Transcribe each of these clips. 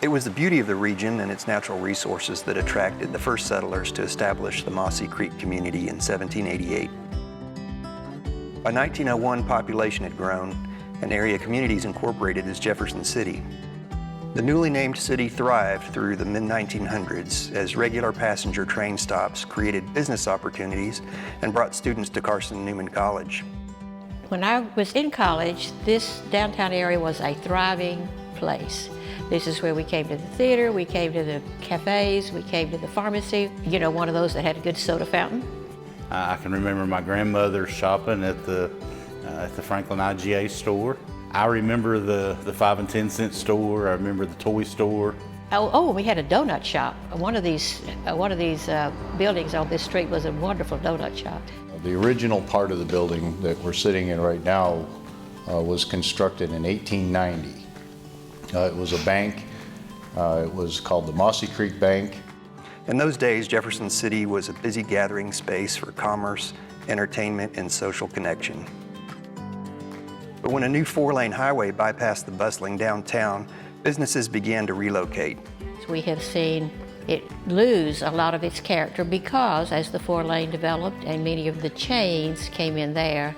It was the beauty of the region and its natural resources that attracted the first settlers to establish the Mossy Creek community in 1788. By 1901, population had grown, and area communities incorporated as Jefferson City. The newly named city thrived through the mid-1900s as regular passenger train stops created business opportunities and brought students to Carson Newman College. When I was in college, this downtown area was a thriving place. This is where we came to the theater, we came to the cafes, we came to the pharmacy. You know, one of those that had a good soda fountain. I can remember my grandmother shopping at the Franklin IGA store. I remember the 5 and 10 cent store. I remember the toy store. Oh, we had a donut shop. One of these buildings on this street was a wonderful donut shop. The original part of the building that we're sitting in right now was constructed in 1890. It was a bank. It was called the Mossy Creek Bank. In those days, Jefferson City was a busy gathering space for commerce, entertainment, and social connection. But when a new 4-lane highway bypassed the bustling downtown, businesses began to relocate. We have seen it lose a lot of its character because as the 4-lane developed and many of the chains came in there,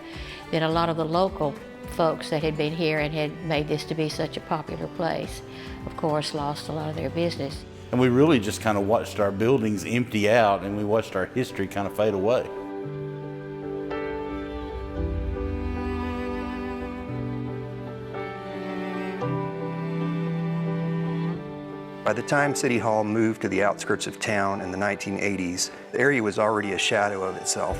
then a lot of the local folks that had been here and had made this to be such a popular place, of course, lost a lot of their business. And we really just kind of watched our buildings empty out, and we watched our history kind of fade away. By the time City Hall moved to the outskirts of town in the 1980s, the area was already a shadow of itself.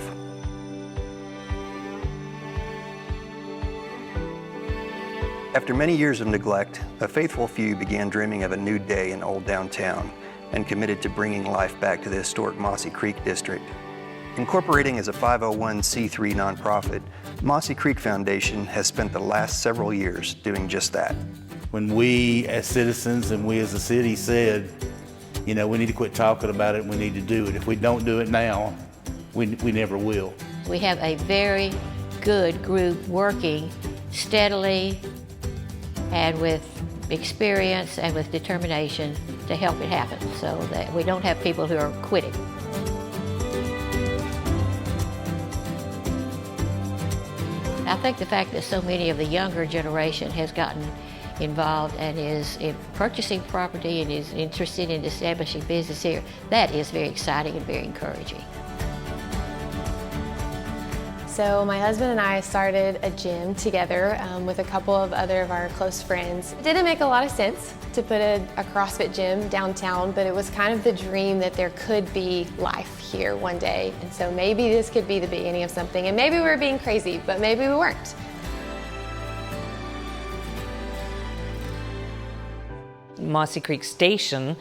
After many years of neglect, a faithful few began dreaming of a new day in Old Downtown and committed to bringing life back to the historic Mossy Creek district. Incorporating as a 501c3 nonprofit, Mossy Creek Foundation has spent the last several years doing just that. When we as citizens and we as a city said, you know, we need to quit talking about it and we need to do it. If we don't do it now, we never will. We have a very good group working steadily and with experience and with determination to help it happen so that we don't have people who are quitting. I think the fact that so many of the younger generation has gotten involved and is in purchasing property and is interested in establishing business here, that is very exciting and very encouraging. So my husband and I started a gym together with a couple of other of our close friends. It didn't make a lot of sense to put a CrossFit gym downtown, but it was kind of the dream that there could be life here one day. And so maybe this could be the beginning of something. And maybe we were being crazy, but maybe we weren't. Mossy Creek Station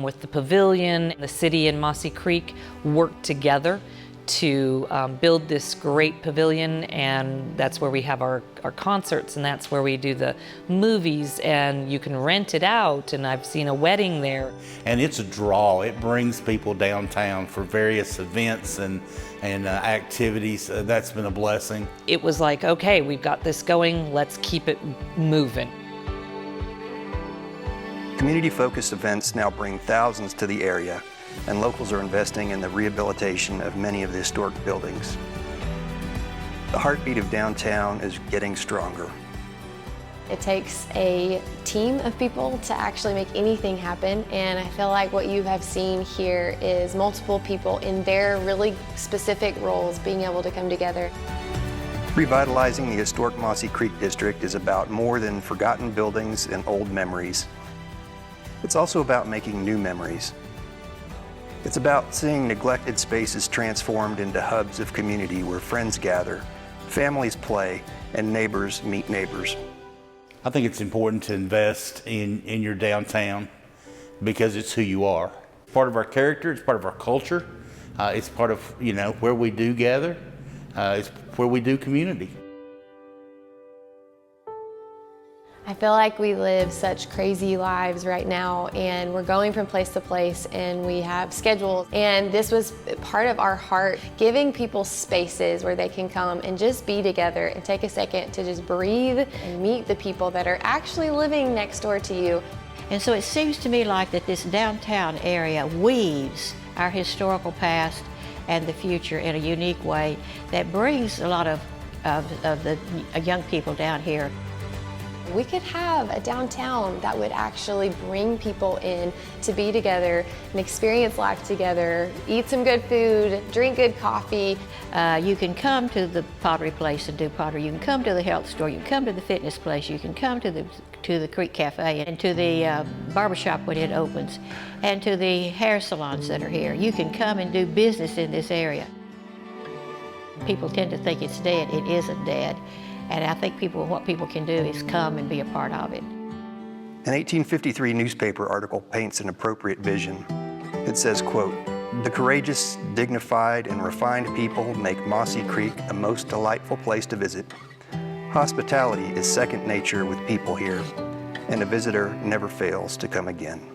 with the pavilion, the city and Mossy Creek worked together to build this great pavilion, and that's where we have our concerts, and that's where we do the movies, and you can rent it out, and I've seen a wedding there. And it's a draw. It brings people downtown for various events and activities. That's been a blessing. It was like, okay, we've got this going, let's keep it moving. Community-focused events now bring thousands to the area, and locals are investing in the rehabilitation of many of the historic buildings. The heartbeat of downtown is getting stronger. It takes a team of people to actually make anything happen, and I feel like what you have seen here is multiple people in their really specific roles being able to come together. Revitalizing the historic Mossy Creek district is about more than forgotten buildings and old memories. It's also about making new memories. It's about seeing neglected spaces transformed into hubs of community where friends gather, families play, and neighbors meet neighbors. I think it's important to invest in your downtown because it's who you are. It's part of our character, it's part of our culture, it's part of, you know, where we do gather, it's where we do community. I feel like we live such crazy lives right now, and we're going from place to place, and we have schedules. And this was part of our heart, giving people spaces where they can come and just be together and take a second to just breathe and meet the people that are actually living next door to you. And so it seems to me like that this downtown area weaves our historical past and the future in a unique way that brings a lot of the young people down here. We could have a downtown that would actually bring people in to be together and experience life together, eat some good food, drink good coffee. You can come to the pottery place and do pottery. You can come to the health store. You can come to the fitness place. You can come to the Creek Cafe and to the barbershop when it opens, and to the hair salons that are here. You can come and do business in this area. People tend to think it's dead. It isn't dead. And I think what people can do is come and be a part of it. An 1853 newspaper article paints an appropriate vision. It says, quote, "The courageous, dignified, and refined people make Mossy Creek a most delightful place to visit. Hospitality is second nature with people here, and a visitor never fails to come again."